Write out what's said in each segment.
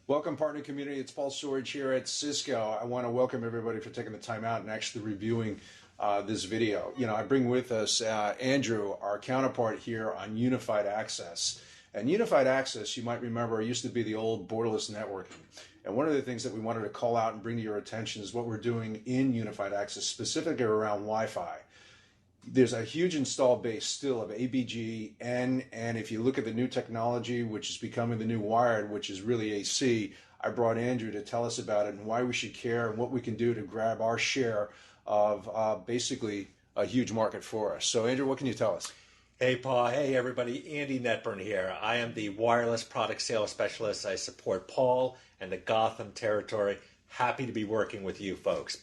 Welcome, partner community. It's Paul Storage here at Cisco. I want to welcome everybody for taking the time out and actually reviewing this video. You know, I bring with us Andrew, our counterpart here on Unified Access. And Unified Access, you might remember, used to be the old borderless networking. And one of the things that we wanted to call out and bring to your attention is what we're doing in Unified Access, specifically around Wi-Fi. There's a huge install base still of ABG, and if you look at the new technology, which is becoming the new wired, which is really AC, I brought Andrew to tell us about it and why we should care and what we can do to grab our share of basically a huge market for us. So Andrew, what can you tell us? Hey Paul, hey everybody, Andy Netburn here. I am the wireless product sales specialist. I support Paul and the Gotham territory. Happy to be working with you folks.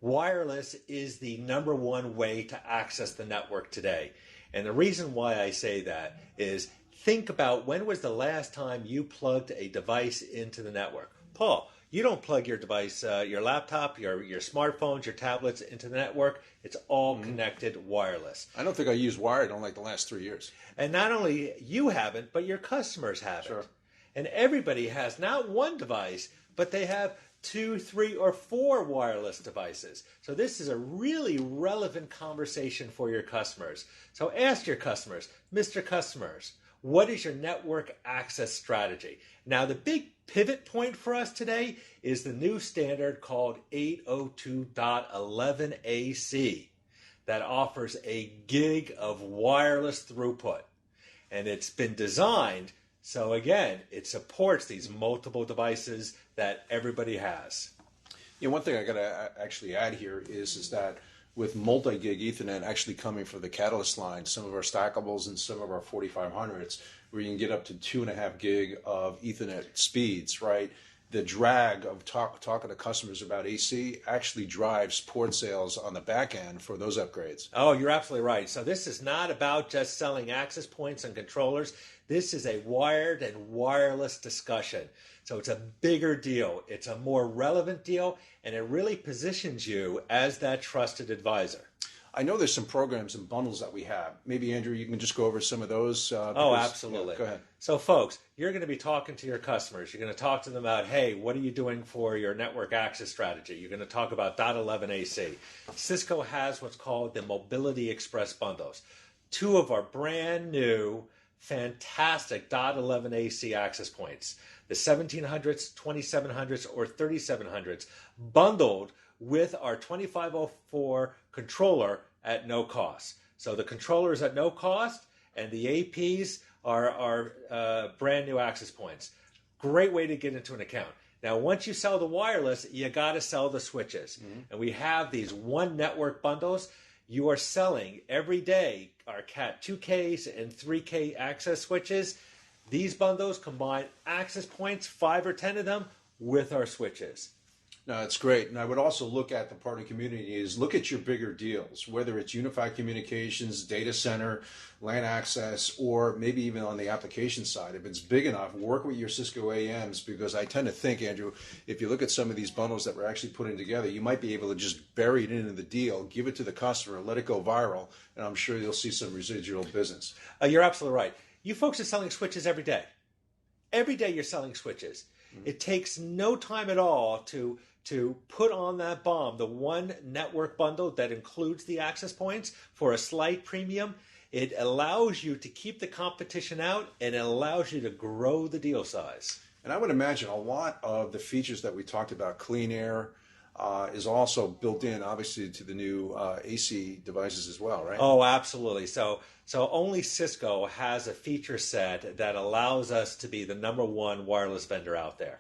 Wireless is the number one way to access the network today. And the reason why I say that is think about when was the last time you plugged a device into the network. Paul, you don't plug your device, your laptop, your smartphones, your tablets into the network. It's all connected wireless. I don't think I used wired in like the last 3 years. And not only you haven't, but your customers haven't. Sure. And everybody has not one device, but they have 2, 3, or 4 wireless devices. So this is a really relevant conversation for your customers. So ask your customers, Mr. Customers, what is your network access strategy? Now the big pivot point for us today is the new standard called 802.11ac that offers a gig of wireless throughput. And it's been designed so again, it supports these multiple devices that everybody has. Yeah, one thing I got to actually add here is that with multi-gig Ethernet actually coming from the Catalyst line, some of our stackables and some of our 4500s, where you can get up to 2.5 gig of Ethernet speeds, right? The drag of talking to customers about AC actually drives port sales on the back end for those upgrades. Oh, you're absolutely right. So this is not about just selling access points and controllers. This is a wired and wireless discussion. So it's a bigger deal. It's a more relevant deal, and it really positions you as that trusted advisor. I know there's some programs and bundles that we have. Maybe, Andrew, you can just go over some of those. Absolutely. Yeah, go ahead. So, folks, you're going to be talking to your customers. You're going to talk to them about, hey, what are you doing for your network access strategy? You're going to talk about .11ac. Cisco has what's called the Mobility Express bundles. 2 of our brand new, fantastic .11ac access points. The 1700s, 2700s, or 3700s bundled with our 2504 controller at no cost. So the controller is at no cost, and the APs are brand new access points. Great way to get into an account. Now, once you sell the wireless, you got to sell the switches. And we have these one network bundles. You are selling every day our Cat 2Ks and 3K access switches. These bundles combine access points, 5 or 10 of them, with our switches. No, it's great. And I would also look at the partner community is look at your bigger deals, whether it's unified communications, data center, LAN access, or maybe even on the application side. If it's big enough, work with your Cisco AMs, because I tend to think, Andrew, if you look at some of these bundles that we're actually putting together, you might be able to just bury it into the deal, give it to the customer, let it go viral, and I'm sure you'll see some residual business. You're absolutely right. You folks are selling switches every day. Every day you're selling switches. It takes no time at all to put on that bomb, the one network bundle that includes the access points for a slight premium. It allows you to keep the competition out, and it allows you to grow the deal size. And I would imagine a lot of the features that we talked about, clean air, is also built in, obviously, to the new AC devices as well, right? Oh, absolutely. So only Cisco has a feature set that allows us to be the number one wireless vendor out there.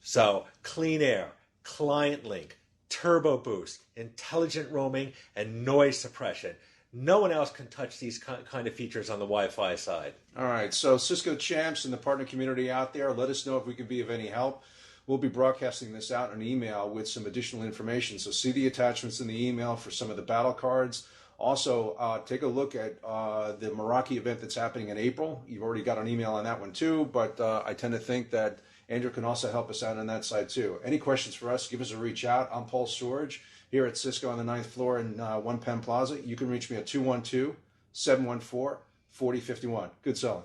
So clean air, client link, turbo boost, intelligent roaming, and noise suppression. No one else can touch these kind of features on the Wi-Fi side. All right. So Cisco champs and the partner community out there, let us know if we can be of any help. We'll be broadcasting this out in an email with some additional information. So see the attachments in the email for some of the battle cards. Also, take a look at the Meraki event that's happening in April. You've already got an email on that one too, but I tend to think that Andrew can also help us out on that side too. Any questions for us, give us a reach out. I'm Paul Storage here at Cisco on the 9th floor in One Penn Plaza. You can reach me at 212-714-4051. Good selling.